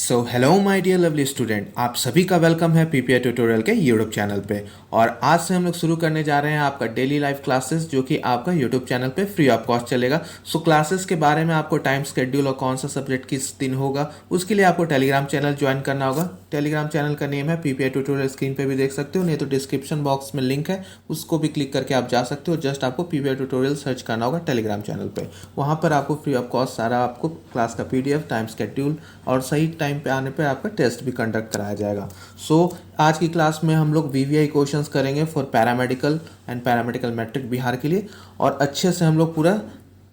So hello my dear lovely student, आप सभी का वेलकम है पीपीआई ट्यूटोरियल के यूट्यूब चैनल पे। और आज से हम लोग शुरू करने जा रहे हैं आपका डेली लाइफ क्लासेस, जो कि आपका यूट्यूब चैनल पे फ्री ऑफ कॉस्ट चलेगा। सो क्लासेस के बारे में आपको टाइम शेड्यूल और कौन सा सब्जेक्ट किस दिन होगा, उसके लिए आपको टेलीग्राम चैनल ज्वाइन करना होगा। टेलीग्राम चैनल का नेम है पीपीआई ट्यूटोरियल, स्क्रीन पर भी देख सकते हो, नहीं तो डिस्क्रिप्शन बॉक्स में लिंक है, उसको भी क्लिक करके आप जा सकते हो। जस्ट आपको पीपीआई ट्यूटोरियल सर्च करना होगा टेलीग्राम चैनल पर। वहाँ पर आपको फ्री ऑफ कॉस्ट सारा आपको क्लास का PDF, टाइम शेड्यूल और सही टाइम पे आने पे आपका टेस्ट भी कंडक्ट कराया जाएगा। आज की क्लास में हम लोग VVI क्वेश्चंस करेंगे for paramedical and paramedical matric Bihar के लिए, और अच्छे से हम लोग पूरा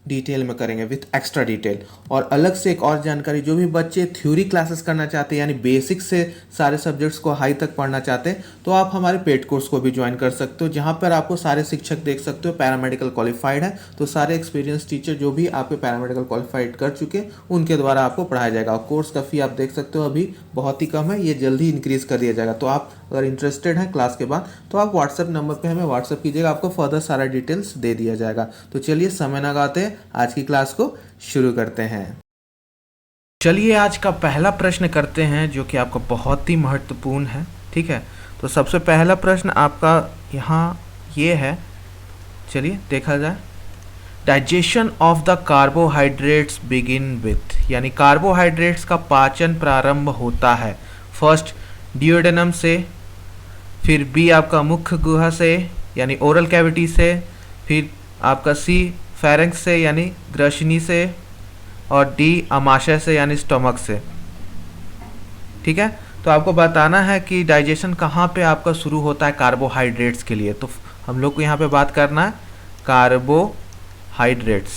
डिटेल में करेंगे विथ एक्स्ट्रा डिटेल। और अलग से एक और जानकारी, जो भी बच्चे थ्योरी क्लासेस करना चाहते हैं यानी बेसिक से सारे सब्जेक्ट्स को हाई तक पढ़ना चाहते हैं, तो आप हमारे पेड कोर्स को भी ज्वाइन कर सकते हो, जहां पर आपको सारे शिक्षक देख सकते हो पैरामेडिकल क्वालिफाइड है। तो सारे एक्सपीरियंस टीचर जो भी आपके पैरामेडिकल क्वालिफाइड कर चुके उनके द्वारा आपको पढ़ाया जाएगा। और कोर्स का फी आप देख सकते हो अभी बहुत ही कम है, ये जल्दी इंक्रीज कर दिया जाएगा। तो आप अगर इंटरेस्टेड हैं क्लास के बाद, तो आप व्हाट्सएप नंबर पे हमें व्हाट्सएप कीजिएगा, आपको फर्दर सारा डिटेल्स दे दिया जाएगा। तो चलिए समय न गवाते आज की क्लास को शुरू करते हैं। चलिए आज का पहला प्रश्न करते हैं, जो कि आपका बहुत ही महत्वपूर्ण है। ठीक है, तो सबसे पहला प्रश्न आपका यहाँ ये है, चलिए देखा जाए। Digestion of the carbohydrates begin with, यानी कार्बोहाइड्रेट्स का पाचन प्रारंभ होता है फर्स्ट डियोडेनम से, फिर बी आपका मुख्य गुहा से यानी ओरल कैविटी से, फिर आपका सी फेरेंक्स से यानी ग्रसनी से, और डी आमाशय से यानी स्टमक से। ठीक है, तो आपको बताना है कि डाइजेशन कहाँ पे आपका शुरू होता है कार्बोहाइड्रेट्स के लिए। तो हम लोग को यहाँ पे बात करना है carbohydrates.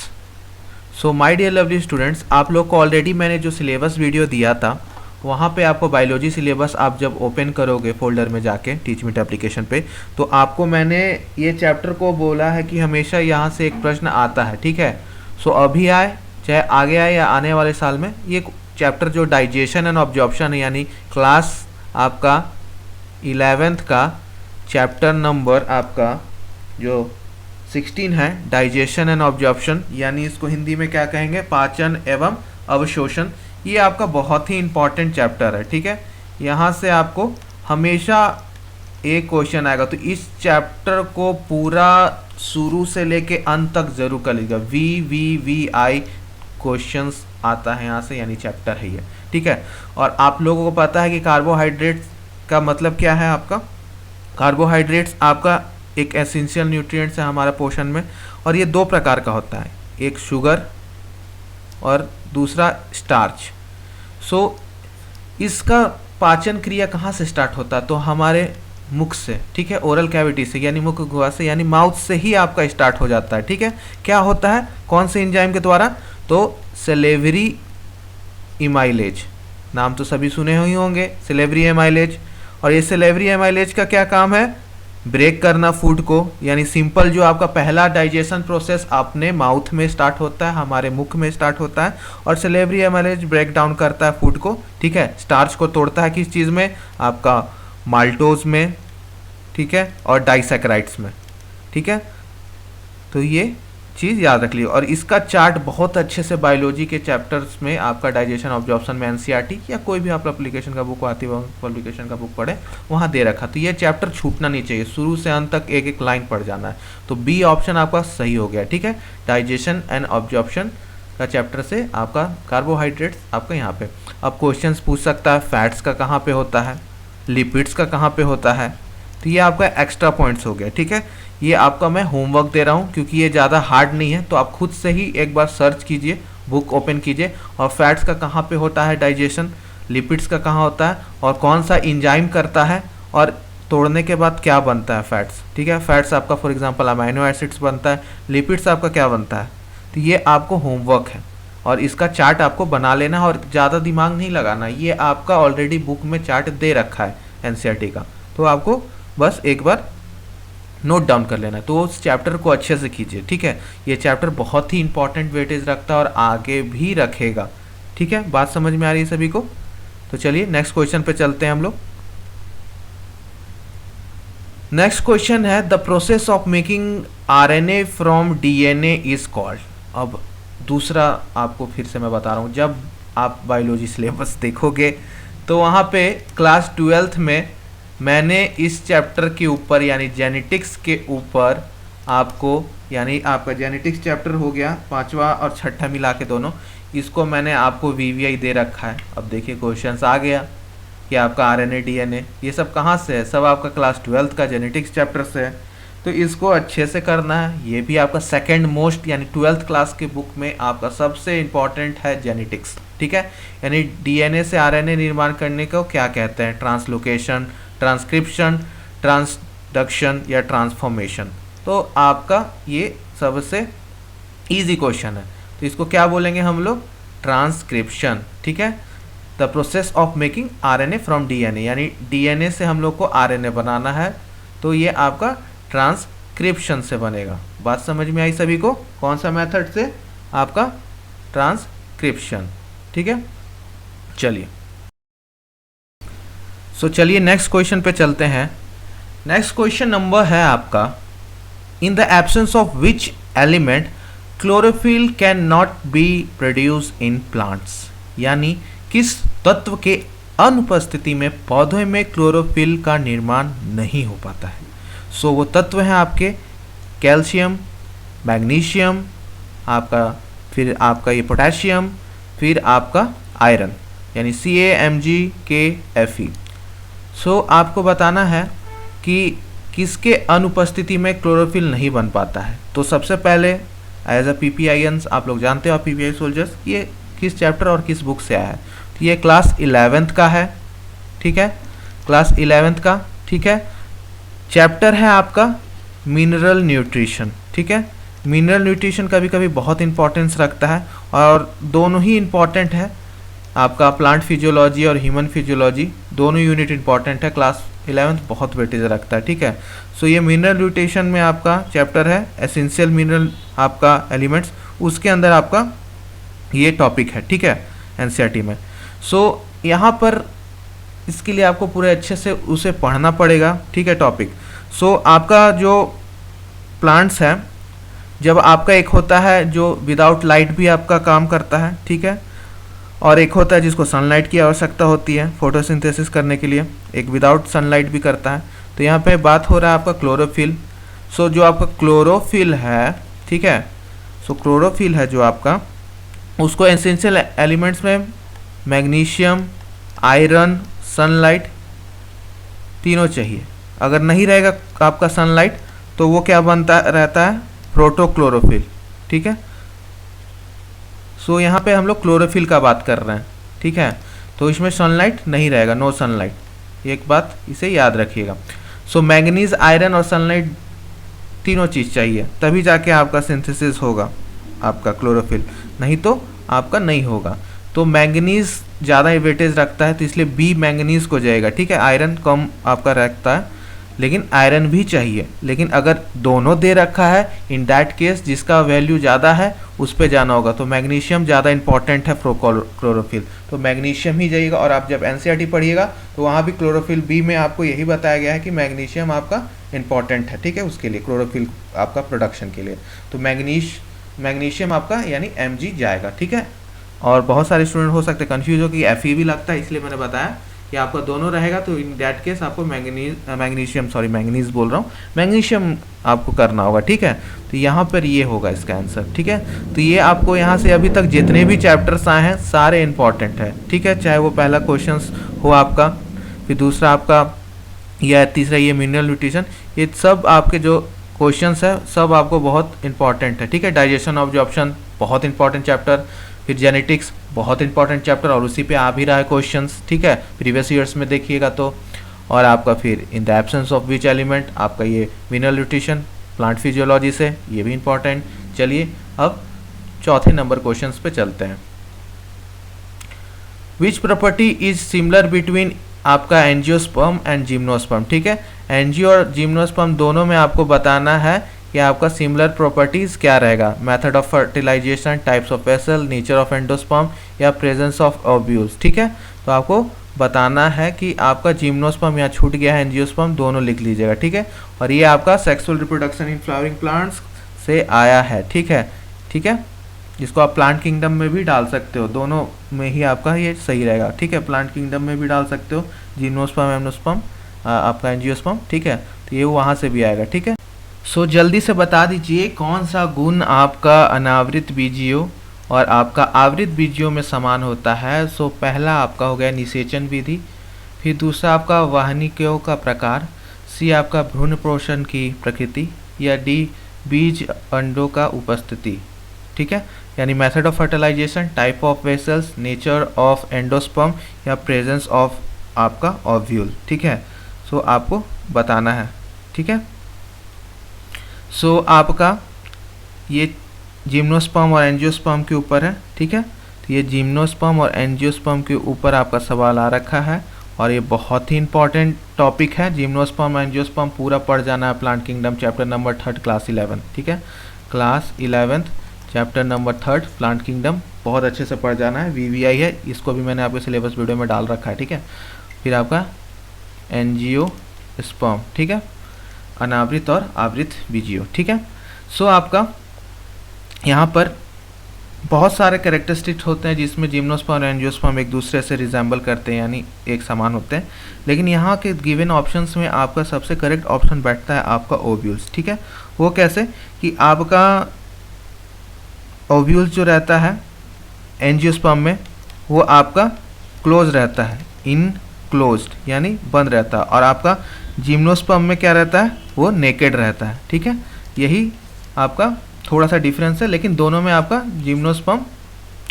So my dear lovely students, आप लोग को ऑलरेडी मैंने जो सिलेबस वीडियो दिया था, वहाँ पे आपको बायोलॉजी सिलेबस आप जब ओपन करोगे फोल्डर में जाके टीचमीट एप्लीकेशन पे, तो आपको मैंने ये चैप्टर को बोला है कि हमेशा यहाँ से एक प्रश्न आता है। ठीक है, सो अभी आए चाहे आगे आए या आने वाले साल में, ये चैप्टर जो डाइजेशन एंड ऑब्जॉर्प्शन है, यानी क्लास आपका 11th का चैप्टर नंबर आपका जो 16 है, डाइजेशन एंड ऑब्जॉर्प्शन, यानी इसको हिंदी में क्या कहेंगे, पाचन एवं अवशोषण। ये आपका बहुत ही इंपॉर्टेंट चैप्टर है। ठीक है, यहाँ से आपको हमेशा एक क्वेश्चन आएगा, तो इस चैप्टर को पूरा शुरू से लेके अंत तक जरूर कर लीजिएगा। VVVI क्वेश्चंस आता है यहाँ से, यानी चैप्टर है ये। ठीक है, और आप लोगों को पता है कि कार्बोहाइड्रेट्स का मतलब क्या है। आपका कार्बोहाइड्रेट्स आपका एक एसेंशियल न्यूट्रिएंट्स है हमारा पोषण में, और ये दो प्रकार का होता है, एक शुगर और दूसरा स्टार्च। सो इसका पाचन क्रिया कहाँ से स्टार्ट होता है, तो हमारे मुख से। ठीक है, ओरल कैविटी से यानी मुख गुहा से, यानी माउथ से ही आपका स्टार्ट हो जाता है। ठीक है, क्या होता है, कौन से एंजाइम के द्वारा, तो सेलेवरी एमाइलेज, नाम तो सभी सुने ही होंगे, सेलेवरी एमाइलेज। और ये सेलेवरी एमाइलेज का क्या काम है, ब्रेक करना फूड को, यानी सिंपल जो आपका पहला डाइजेशन प्रोसेस अपने माउथ में स्टार्ट होता है, हमारे मुख में स्टार्ट होता है, और सेलेवरी एमाइलेज ब्रेक डाउन करता है फूड को। ठीक है, स्टार्च को तोड़ता है किस चीज़ में, आपका माल्टोज में। ठीक है, और डाइसैकेराइड्स में। ठीक है, तो ये चीज़ याद रख लियो। और इसका चार्ट बहुत अच्छे से बायोलॉजी के चैप्टर्स में आपका डाइजेशन ऑब्जॉर्प्शन में NCERT या कोई भी आप एप्लीकेशन का बुक आती है, पब्लिकेशन का बुक पढ़े, वहाँ दे रखा। तो ये चैप्टर छूटना नहीं चाहिए, शुरू से अंत तक एक एक लाइन पढ़ जाना है। तो बी ऑप्शन आपका सही हो गया। ठीक है, डाइजेशन एंड ऑब्जॉर्प्शन का चैप्टर से आपका कार्बोहाइड्रेट्स आपका यहाँ पे। अब क्वेश्चन पूछ सकता है फैट्स का कहाँ पे होता है, लिपिड्स का कहाँ पे होता है, तो ये आपका एक्स्ट्रा पॉइंट्स हो गया। ठीक है, ये आपका मैं होमवर्क दे रहा हूँ क्योंकि ये ज़्यादा हार्ड नहीं है, तो आप खुद से ही एक बार सर्च कीजिए, बुक ओपन कीजिए, और फैट्स का कहाँ पे होता है डाइजेशन, लिपिड्स का कहाँ होता है, और कौन सा इंजाइम करता है, और तोड़ने के बाद क्या बनता है फैट्स। ठीक है, फैट्स आपका फॉर एग्जांपल अमाइनो एसिड्स बनता है, लिपिड्स आपका क्या बनता है। तो ये आपको होमवर्क है, और इसका चार्ट आपको बना लेना है, और ज़्यादा दिमाग नहीं लगाना। ये आपका ऑलरेडी बुक में चार्ट दे रखा है NCERT का, तो आपको बस एक बार नोट डाउन कर लेना है। तो उस चैप्टर को अच्छे से कीजिए। ठीक है, ये चैप्टर बहुत ही इंपॉर्टेंट वेटेज रखता है और आगे भी रखेगा। ठीक है, बात समझ में आ रही है सभी को। तो चलिए नेक्स्ट क्वेश्चन पे चलते हैं हम लोग। नेक्स्ट क्वेश्चन है, the process of making RNA from DNA is called. अब दूसरा आपको फिर से मैं बता रहा हूँ, जब आप बायोलॉजी सिलेबस देखोगे तो वहाँ पे क्लास 12th में मैंने इस चैप्टर के ऊपर यानी जेनेटिक्स के ऊपर आपको, यानी आपका जेनेटिक्स चैप्टर हो गया 5वां और 6ठा मिला के दोनों, इसको मैंने आपको वीवीआई दे रखा है। अब देखिए क्वेश्चंस आ गया कि आपका आरएनए डीएनए ये सब कहाँ से है, सब आपका क्लास 12th का जेनेटिक्स चैप्टर से है। तो इसको अच्छे से करना है। ये भी आपका सेकंड मोस्ट यानी 12th क्लास के बुक में आपका सबसे इम्पॉर्टेंट है जेनेटिक्स, ठीक है। यानी डीएनए से आरएनए निर्माण करने को क्या कहते हैं, ट्रांसलोकेशन, ट्रांसक्रिप्शन, ट्रांसडक्शन या ट्रांसफॉर्मेशन। तो आपका ये सबसे इजी क्वेश्चन है। तो इसको क्या बोलेंगे हम लोग, ट्रांसक्रिप्शन, ठीक है। The process of making RNA from DNA, यानी डीएनए से हम लोग को आरएनए बनाना है, तो ये आपका ट्रांसक्रिप्शन से बनेगा। बात समझ में आई सभी को, कौन सा मेथड से, आपका ट्रांसक्रिप्शन, ठीक है। चलिए चलिए नेक्स्ट क्वेश्चन पे चलते हैं। नेक्स्ट क्वेश्चन नंबर है आपका, in the absence of which element chlorophyll can not be produce in plants, यानी किस तत्व के अनुपस्थिति में पौधे में क्लोरोफिल का निर्माण नहीं हो पाता है। वो तत्व हैं आपके कैल्शियम, मैग्नीशियम, आपका फिर आपका ये पोटेशियम, फिर आपका आयरन, यानी CaMgKFe। आपको बताना है कि किसके अनुपस्थिति में क्लोरोफिल नहीं बन पाता है। तो सबसे पहले एज अ PPIans आप लोग जानते हो, आप PPI सोल्जर्स, ये किस चैप्टर और किस बुक से आया है। तो ये क्लास 11th का है, ठीक है, क्लास 11th का, ठीक है। चैप्टर है आपका मिनरल न्यूट्रिशन, ठीक है। मिनरल न्यूट्रिशन कभी कभी बहुत इंपॉर्टेंस रखता है और दोनों ही इंपॉर्टेंट है। आपका प्लांट फिजियोलॉजी और ह्यूमन फिजियोलॉजी दोनों यूनिट इंपॉर्टेंट है, क्लास 11th बहुत वेटेज रखता है, ठीक है। ये मिनरल न्यूट्रिशन में आपका चैप्टर है एसेंशियल मिनरल आपका एलिमेंट्स, उसके अंदर आपका ये टॉपिक है, ठीक है, NCERT में। यहाँ पर इसके लिए आपको पूरे अच्छे से उसे पढ़ना पड़ेगा, ठीक है, टॉपिक। आपका जो प्लांट्स है, जब आपका एक होता है जो विदाउट लाइट भी आपका काम करता है, ठीक है, और एक होता है जिसको सनलाइट की आवश्यकता होती है फोटोसिंथेसिस करने के लिए, एक विदाउट सनलाइट भी करता है। तो यहाँ पे बात हो रहा है आपका क्लोरोफिल। जो आपका क्लोरोफिल है, ठीक है, क्लोरोफिल है जो आपका, उसको एसेंशियल एलिमेंट्स में मैग्नीशियम, आयरन, सनलाइट तीनों चाहिए। अगर नहीं रहेगा आपका सनलाइट तो वो क्या बनता रहता है, प्रोटोक्लोरोफिल, ठीक है। यहाँ पे हम लोग क्लोरोफिल का बात कर रहे हैं, ठीक है। तो इसमें सनलाइट नहीं रहेगा, नो सनलाइट, एक बात इसे याद रखिएगा। मैंगनीज, आयरन और सनलाइट तीनों चीज़ चाहिए, तभी जाके आपका सिंथेसिस होगा आपका क्लोरोफिल, नहीं तो आपका नहीं होगा। तो मैंगनीज ज़्यादा वेटेज रखता है, तो इसलिए बी मैंगनीज को जाएगा, ठीक है। आयरन कम आपका रखता है, लेकिन आयरन भी चाहिए। लेकिन अगर दोनों दे रखा है, इन दैट केस जिसका वैल्यू ज़्यादा है उस पे जाना होगा। तो मैग्नीशियम ज़्यादा इंपॉर्टेंट है क्लोरोफिल, तो मैग्नीशियम ही जाइएगा। और आप जब NCERT पढ़िएगा तो वहाँ भी क्लोरोफिल बी में आपको यही बताया गया है कि मैग्नीशियम आपका इंपॉर्टेंट है, ठीक है, उसके लिए क्लोरोफिल आपका प्रोडक्शन के लिए। तो मैग्नीशियम आपका यानी Mg जाएगा, ठीक है। और बहुत सारे स्टूडेंट हो सकते हैं कन्फ्यूज हो कि Fe भी लगता है, इसलिए मैंने बताया कि आपका दोनों रहेगा। तो इन दैट केस आपको मैग्नीशियम आपको करना होगा, ठीक है। तो यहाँ पर ये होगा इसका आंसर, ठीक है। तो ये आपको यहाँ से अभी तक जितने भी चैप्टर्स आए हैं सारे इंपॉर्टेंट है, ठीक है। चाहे वो पहला क्वेश्चन हो आपका, फिर दूसरा आपका, या तीसरा ये मिनरल न्यूट्रिशन, ये सब आपके जो क्वेश्चंस है सब आपको बहुत इंपॉर्टेंट है, ठीक है। डाइजेशन ऑब्जॉर्प्शन बहुत इंपॉर्टेंट चैप्टर, फिर जेनेटिक्स बहुत इंपॉर्टेंट चैप्टर और उसी पे आ भी रहा है क्वेश्चंस, ठीक है, प्रीवियस ईयर्स में देखिएगा तो। और आपका फिर in the absence of which element आपका ये मिनरल न्यूट्रिशन प्लांट फिजियोलॉजी से, ये भी इंपॉर्टेंट। चलिए अब चौथे नंबर क्वेश्चंस पे चलते हैं। Which property is similar between आपका एंजियोस्पर्म एंड जिम्नोस्पर्म, ठीक है। एंजियो और जिम्नोस्पर्म दोनों में आपको बताना है कि आपका सिमिलर प्रॉपर्टीज क्या रहेगा, method of fertilization, types of vessel, nature of endosperm या प्रेजेंस ऑफ ओव्यूल्स, ठीक है। तो आपको बताना है कि आपका जिम्नोस्पर्म यहाँ छूट गया है, एंजियोस्पर्म दोनों लिख लीजिएगा, ठीक है। और ये आपका sexual reproduction in flowering plants से आया है, ठीक है, ठीक है। जिसको आप प्लांट किंगडम में भी डाल सकते हो, दोनों में ही आपका ये सही रहेगा, ठीक है। प्लांट किंगडम में भी डाल सकते हो जिम्नोस्पर्म एमनोस्पर्म, आपका एंजियोस्पर्म, ठीक है, तो ये वहाँ से भी आएगा, ठीक है। सो जल्दी से बता दीजिए कौन सा गुण आपका अनावृत बीजियों और आपका आवृत बीजियों में समान होता है। सो पहला आपका हो गया निषेचन विधि, फिर दूसरा आपका वाहनिकों का प्रकार, सी आपका भ्रूण पोषण की प्रकृति, या डी बीज अंडों का उपस्थिति, ठीक है। यानी method of fertilization, type of vessels, nature of endosperm, या प्रेजेंस ऑफ आपका ओव्यूल, ठीक है। सो आपको बताना है, ठीक है। सो आपका ये जिम्नोस्पर्म और एंजियोस्पर्म के ऊपर है, ठीक है। तो ये जिम्नोस्पर्म और एंजियोस्पर्म के ऊपर आपका सवाल आ रखा है और ये बहुत ही इंपॉर्टेंट टॉपिक है। जिम्नोस्पर्म एंजियोस्पर्म पूरा पढ़ जाना है, plant kingdom chapter number 3 class 11, ठीक है। Class 11 chapter number 3 plant kingdom बहुत अच्छे से पढ़ जाना है। वीवीआई है, इसको भी मैंने आपके सिलेबस वीडियो में डाल रखा है, ठीक है। फिर आपका एंजियोस्पर्म, ठीक है, अनावृत और आवृत बीजियों, ठीक है। सो आपका यहाँ पर बहुत सारे कैरेक्टरिस्टिक होते हैं जिसमें जिम्नोस्पर्म और एंजियोस्पर्म एक दूसरे से रिजेंबल करते हैं, यानी एक समान होते हैं। लेकिन यहाँ के गिवन ऑप्शंस में आपका सबसे करेक्ट ऑप्शन बैठता है आपका ओव्यूल्स, ठीक है। वो कैसे कि आपका ओव्यूल्स जो रहता है एंजियोस्पर्म में वो आपका क्लोज रहता है, इन क्लोज्ड यानी बंद रहता है, और आपका जिम्नोस्पर्म में क्या रहता है, वो नेकेड रहता है, ठीक है। यही आपका थोड़ा सा डिफरेंस है, लेकिन दोनों में आपका जिम्नोस्पर्म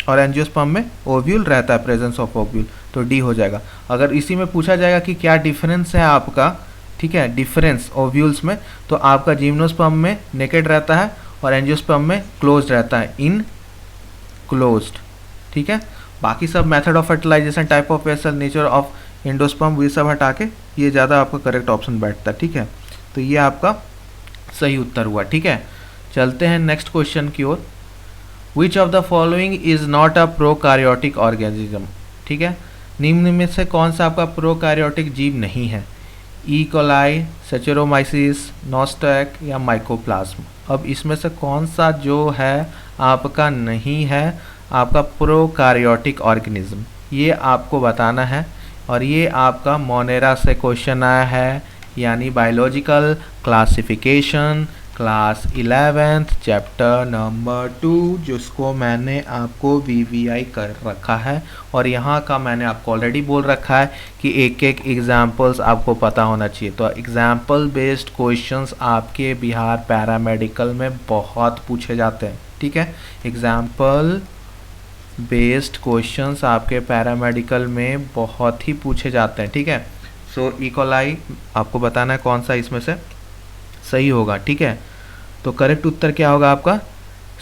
और एंजियोस्पर्म में ओव्यूल रहता है, प्रेजेंस ऑफ ओव्यूल, तो डी हो जाएगा। अगर इसी में पूछा जाएगा कि क्या डिफरेंस है आपका, ठीक है, डिफरेंस ओव्यूल्स में, तो आपका जिम्नोस्पर्म में नेकेड रहता है और एंजियोस्पर्म में क्लोज्ड रहता है, इन क्लोज्ड, ठीक है। बाकी सब method of fertilization, type of vessel, nature of endosperm, ये सब हटा के ये ज़्यादा आपका करेक्ट ऑप्शन बैठता है, ठीक है। तो ये आपका सही उत्तर हुआ, ठीक है। चलते हैं नेक्स्ट क्वेश्चन की ओर। Which of the following is not a prokaryotic organism, ठीक है। निम्न में से कौन सा आपका प्रोकार्योटिक जीव नहीं है, ई कोलाई, सेचेरोमाइसिस, नॉस्टैक, या माइकोप्लाज्म। अब इसमें से कौन सा जो है आपका नहीं है आपका प्रोकार्योटिक ऑर्गेनिज्म, ये आपको बताना है। और ये आपका मोनेरा से क्वेश्चन आया है, यानी biological classification class 11 chapter number 2, जिसको मैंने आपको वीवीआई कर रखा है। और यहाँ का मैंने आपको ऑलरेडी बोल रखा है कि एक एक एग्जाम्पल्स आपको पता होना चाहिए। तो एग्जाम्पल बेस्ड क्वेश्चंस आपके बिहार पैरामेडिकल में बहुत पूछे जाते हैं, ठीक है। एग्जाम्पल बेस्ड क्वेश्चंस आपके पैरामेडिकल में बहुत ही पूछे जाते हैं, ठीक है। सो ई कोलाई आपको बताना है कौन सा इसमें से सही होगा, ठीक है। तो करेक्ट उत्तर क्या होगा आपका,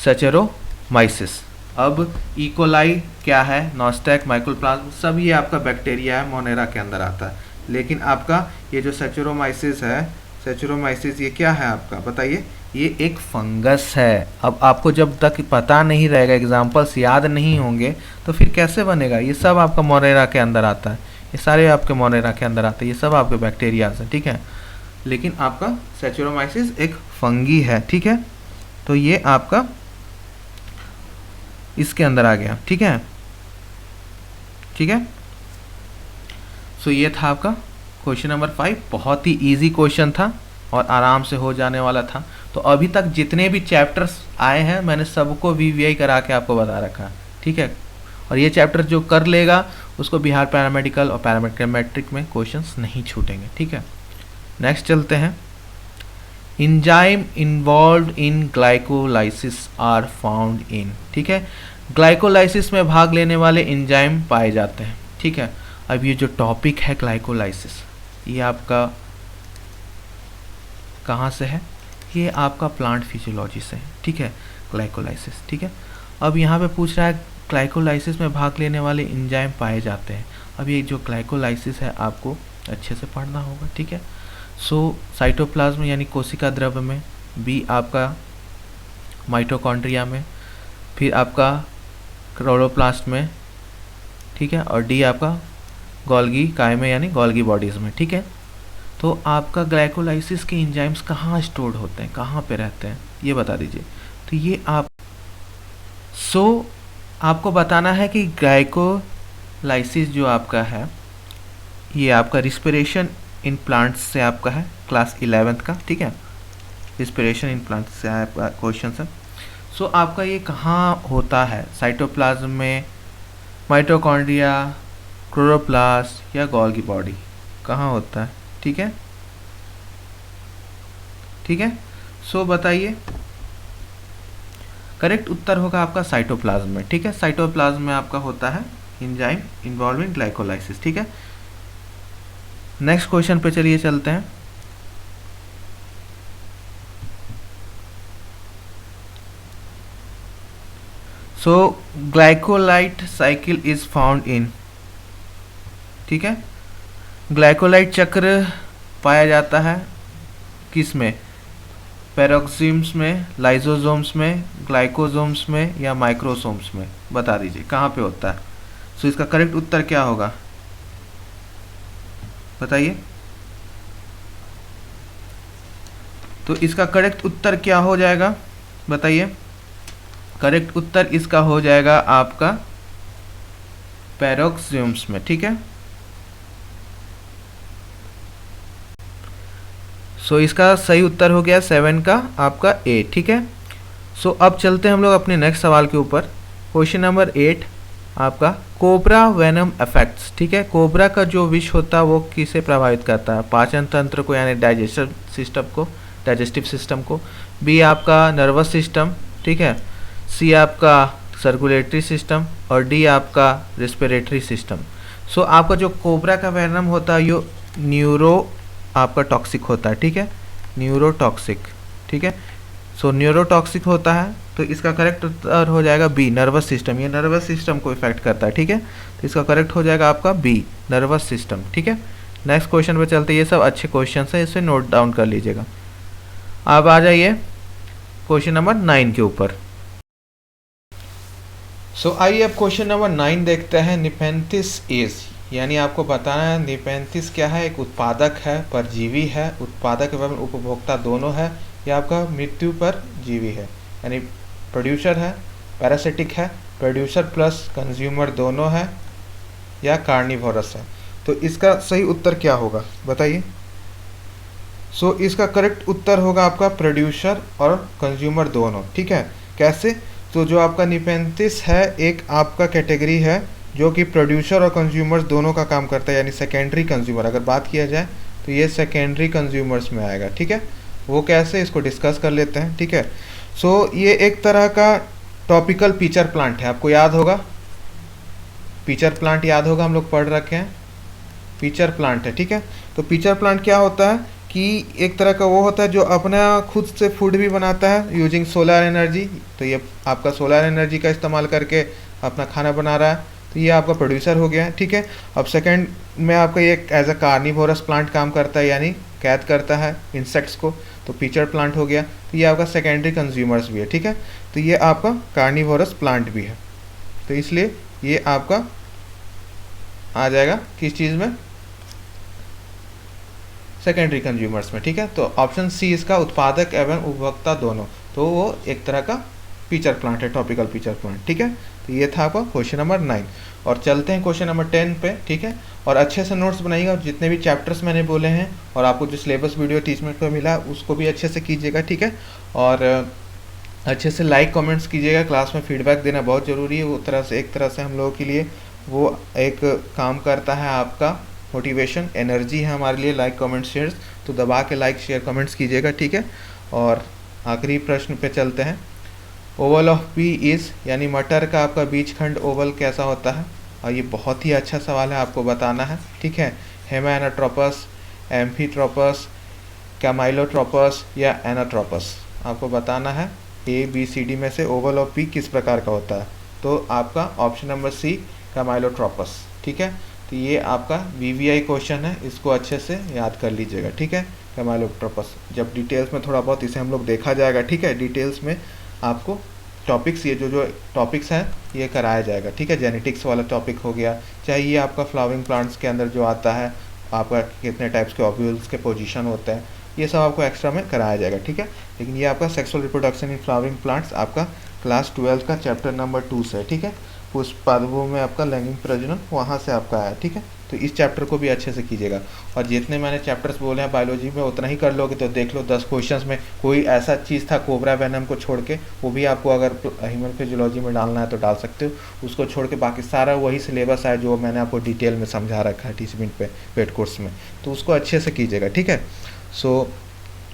सेचेरोमाइसिस। अब ई कोलाई क्या है, नॉस्टैक, माइकोप्लाज्म, सब ये आपका बैक्टीरिया है, मोनेरा के अंदर आता है। लेकिन आपका ये जो सेचेरोमाइसिस है, सेचेरोमाइसिस ये क्या है आपका बताइए, ये एक फंगस है। अब आपको जब तक पता नहीं रहेगा, एग्जाम्पल्स याद नहीं होंगे, तो फिर कैसे बनेगा। ये सब आपका मोनेरा के अंदर आता है, ये सारे आपके मोनेरा के अंदर आते हैं, ये सब आपके बैक्टीरियाज हैं, ठीक है। लेकिन आपका सेचेरोमाइसिस एक फंगी है, ठीक है। तो ये आपका इसके अंदर आ गया, ठीक है, ठीक है। सो ये था आपका क्वेश्चन नंबर 5, बहुत ही इजी क्वेश्चन था और आराम से हो जाने वाला था। तो अभी तक जितने भी चैप्टर्स आए हैं मैंने सबको वीवीआई करा के आपको बता रखा है, ठीक है। और ये चैप्टर जो कर लेगा उसको बिहार पैरामेडिकल और पैरामेडिकल मैट्रिक में क्वेश्चंस नहीं छूटेंगे, ठीक है। नेक्स्ट चलते हैं। Enzyme involve in glycolysis are found in, ठीक है। ग्लाइकोलाइसिस में भाग लेने वाले एंजाइम पाए जाते हैं, ठीक है। अब ये जो टॉपिक है ग्लाइकोलाइसिस, ये आपका कहाँ से है, ये आपका प्लांट फिजियोलॉजी से है, ठीक है, ग्लाइकोलाइसिस, ठीक है। अब यहाँ पे पूछ रहा है ग्लाइकोलाइसिस में भाग लेने वाले एंजाइम पाए जाते हैं। अब ये जो ग्लाइकोलाइसिस है आपको अच्छे से पढ़ना होगा, ठीक है। सो साइटोप्लाज्म यानी कोशिका द्रव्य में, बी आपका माइटोकॉन्ड्रिया में, फिर आपका क्लोरोप्लास्ट में, ठीक है, और डी आपका गोल्गी काय में यानी गोल्गी बॉडीज़ में, ठीक है। तो आपका ग्लाइकोलाइसिस के एंजाइम्स कहाँ स्टोर्ड होते हैं, कहाँ पे रहते हैं, ये बता दीजिए। तो ये आप सो आपको बताना है कि ग्लाइकोलाइसिस जो आपका है ये आपका रिस्पिरेशन इन प्लांट्स से आपका है क्लास 11th का, ठीक है। रिस्पिरेशन इन प्लांट्स से आपका क्वेश्चन है। सो आपका ये कहाँ होता है, साइटोप्लाज्म में, माइटोकॉन्ड्रिया, क्लोरोप्लास्ट या गोल्गी बॉडी, कहाँ होता है, ठीक है, ठीक है। सो बताइए, करेक्ट उत्तर होगा आपका साइटोप्लाज्म में, ठीक है। साइटोप्लाज्म में आपका होता है एंजाइम इन्वॉल्विंग ग्लाइकोलाइसिस, ठीक है। नेक्स्ट क्वेश्चन पे चलिए चलते हैं। सो ग्लाइकोलाइट साइकिल इज फाउंड इन, ठीक है। ग्लाइकोलाइट चक्र पाया जाता है किस में, पेरोक्सिम्स में, लाइसोसोम्स में, ग्लाइकोसोम्स में या माइक्रोसोम्स में, बता दीजिए कहाँ पे होता है। सो इसका करेक्ट उत्तर क्या होगा, बताइए। तो इसका करेक्ट उत्तर क्या हो जाएगा, बताइए। करेक्ट उत्तर इसका हो जाएगा आपका पेरोक्सिम्स में, ठीक है। सो इसका सही उत्तर हो गया 7 का आपका ए, ठीक है। सो अब चलते हैं हम लोग अपने नेक्स्ट सवाल के ऊपर। क्वेश्चन नंबर 8 आपका कोबरा वेनम इफेक्ट्स, ठीक है। कोबरा का जो विष होता है वो किसे प्रभावित करता है, पाचन तंत्र को यानी डाइजेस्टिव सिस्टम को, बी आपका नर्वस सिस्टम, ठीक है, सी आपका सर्कुलेटरी सिस्टम और डी आपका रेस्पिरेटरी सिस्टम। सो आपका जो कोबरा का वेनम होता है ये न्यूरो आपका टॉक्सिक होता है, ठीक है, न्यूरोटॉक्सिक, ठीक है। सो न्यूरोटॉक्सिक होता है, तो इसका करेक्ट उत्तर हो जाएगा बी नर्वस सिस्टम, ये नर्वस सिस्टम को इफेक्ट करता है, ठीक है। तो इसका करेक्ट हो जाएगा आपका बी नर्वस सिस्टम, ठीक है। नेक्स्ट क्वेश्चन पे चलते हैं, ये सब अच्छे क्वेश्चन है, इसे नोट डाउन कर लीजिएगा। अब आ जाइए क्वेश्चन नंबर 9 के ऊपर। सो आइए अब क्वेश्चन नंबर 9 देखते हैं। निपेंथिस इज, यानी आपको बताना है निपेंथिस क्या है, एक उत्पादक है, परजीवी है, उत्पादक एवं उपभोक्ता दोनों है, या आपका मृत्यु पर जीवी है, यानी प्रोड्यूसर है, पैरासिटिक है, प्रोड्यूसर प्लस कंज्यूमर दोनों है, या कार्निवोरस है। तो इसका सही उत्तर क्या होगा, बताइए। सो इसका करेक्ट उत्तर होगा आपका प्रोड्यूसर और कंज्यूमर दोनों, ठीक है। कैसे, तो जो आपका निपेंथिस है एक आपका कैटेगरी है जो कि प्रोड्यूसर और कंज्यूमर्स दोनों का काम करता है, यानी सेकेंडरी कंज्यूमर अगर बात किया जाए तो ये सेकेंडरी कंज्यूमर्स में आएगा, ठीक है। वो कैसे, इसको डिस्कस कर लेते हैं, ठीक है। सो ये एक तरह का टॉपिकल पिचर प्लांट है, आपको याद होगा, पिचर प्लांट याद होगा, हम लोग पढ़ रखे हैं, पिचर प्लांट है, ठीक है। तो पिचर प्लांट क्या होता है कि एक तरह का वो होता है जो अपना खुद से फूड भी बनाता है यूजिंग सोलर एनर्जी। तो ये आपका सोलर एनर्जी का इस्तेमाल करके अपना खाना बना रहा है, तो ये आपका प्रोड्यूसर हो गया है, ठीक है। अब सेकंड में आपका ये एज अ कार्निवोरस प्लांट काम करता है, यानी कैद करता है इंसेक्ट्स को, तो पिचर प्लांट हो गया। तो ये आपका सेकेंडरी कंज्यूमर्स भी है, ठीक है। तो ये आपका कार्निवोरस प्लांट भी है, तो इसलिए ये आपका आ जाएगा किस चीज़ में, सेकेंडरी कंज्यूमर्स में, ठीक है। तो ऑप्शन सी इसका उत्पादक एवं उपभोक्ता दोनों, तो वो एक तरह का पिचर प्लांट है, टॉपिकल पिचर प्लांट, ठीक है। तो ये था आपका क्वेश्चन नंबर 9। और चलते हैं क्वेश्चन नंबर 10 पे, ठीक है। और अच्छे से नोट्स बनाइएगा, जितने भी चैप्टर्स मैंने बोले हैं और आपको जो सिलेबस वीडियो टीचमेंट को मिला उसको भी अच्छे से कीजिएगा, ठीक है। और अच्छे से लाइक कमेंट्स कीजिएगा, क्लास में फीडबैक देना बहुत ज़रूरी है, वो तरह से एक तरह से हम लोगों के लिए वो एक काम करता है, आपका मोटिवेशन एनर्जी है हमारे लिए, लाइक कमेंट शेयर्स, तो दबा के लाइक शेयर कमेंट्स कीजिएगा, ठीक है। और आखिरी प्रश्न पे चलते हैं। ओवल ऑफ पी इज़, यानी मटर का आपका बीज खंड ओवल कैसा होता है, और ये बहुत ही अच्छा सवाल है, आपको बताना है, ठीक है। हेमानोट्रोपस, एम्फीट्रोपस, कैमाइलोट्रोपस या एनाट्रोपस, आपको बताना है ए बी सी डी में से ओवल ऑफ पी किस प्रकार का होता है। तो आपका ऑप्शन नंबर सी कैमाइलोट्रोपस, ठीक है। तो ये आपका वीवीआई क्वेश्चन है, इसको अच्छे से याद कर लीजिएगा, ठीक है। कैमाइलोट्रोपस, जब डिटेल्स में थोड़ा बहुत इसे हम लोग देखा जाएगा, ठीक है। डिटेल्स में आपको टॉपिक्स, ये जो टॉपिक्स हैं ये कराया जाएगा, ठीक है। जेनेटिक्स वाला टॉपिक हो गया, चाहे ये आपका फ्लावरिंग प्लांट्स के अंदर जो आता है, आपका कितने टाइप्स के ओव्यूल्स के पोजीशन होते हैं, ये सब आपको एक्स्ट्रा में कराया जाएगा, ठीक है। लेकिन ये आपका sexual reproduction in flowering plants आपका क्लास 12 का चैप्टर नंबर 2 से, ठीक है। पुष्पादवों में आपका लैंगिक प्रजनन वहाँ से आपका आया, ठीक है। तो इस चैप्टर को भी अच्छे से कीजिएगा, और जितने मैंने चैप्टर्स बोले हैं बायोलॉजी में उतना ही कर लोगे तो देख लो 10 क्वेश्चंस में कोई ऐसा चीज़ था कोबरा वेनम को छोड़ के, वो भी आपको अगर ह्यूमन फिजियोलॉजी में डालना है तो डाल सकते हो, उसको छोड़ के बाकी सारा वही सिलेबस है जो मैंने आपको डिटेल में समझा रखा है टीचिंग पे पेड कोर्स में, तो उसको अच्छे से कीजिएगा, ठीक है। सो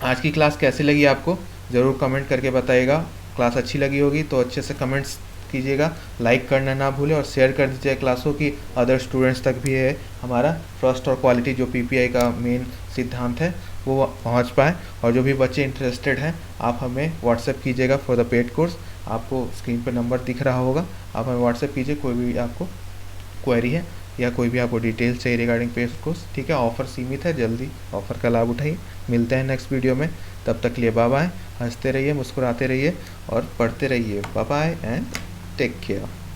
आज की क्लास कैसी लगी आपको ज़रूर कमेंट करके बताइएगा। क्लास अच्छी लगी होगी तो अच्छे से कमेंट्स कीजिएगा, लाइक करना ना भूलें और शेयर कर दीजिए क्लासों की अदर स्टूडेंट्स तक भी है हमारा ट्रस्ट और क्वालिटी जो पीपीआई का मेन सिद्धांत है वो पहुंच पाए। और जो भी बच्चे इंटरेस्टेड हैं आप हमें व्हाट्सएप कीजिएगा फॉर द पेड कोर्स, आपको स्क्रीन पर नंबर दिख रहा होगा, आप हमें व्हाट्सएप कीजिए कोई भी आपको क्वेरी है या कोई भी आपको डिटेल्स चाहिए रिगार्डिंग पेड कोर्स, ठीक है। ऑफ़र सीमित है, जल्दी ऑफ़र का लाभ उठाइए। मिलते हैं नेक्स्ट वीडियो में, तब तक के लिए बाय बाय। हंसते रहिए, मुस्कुराते रहिए और पढ़ते रहिए। Bye bye and take care.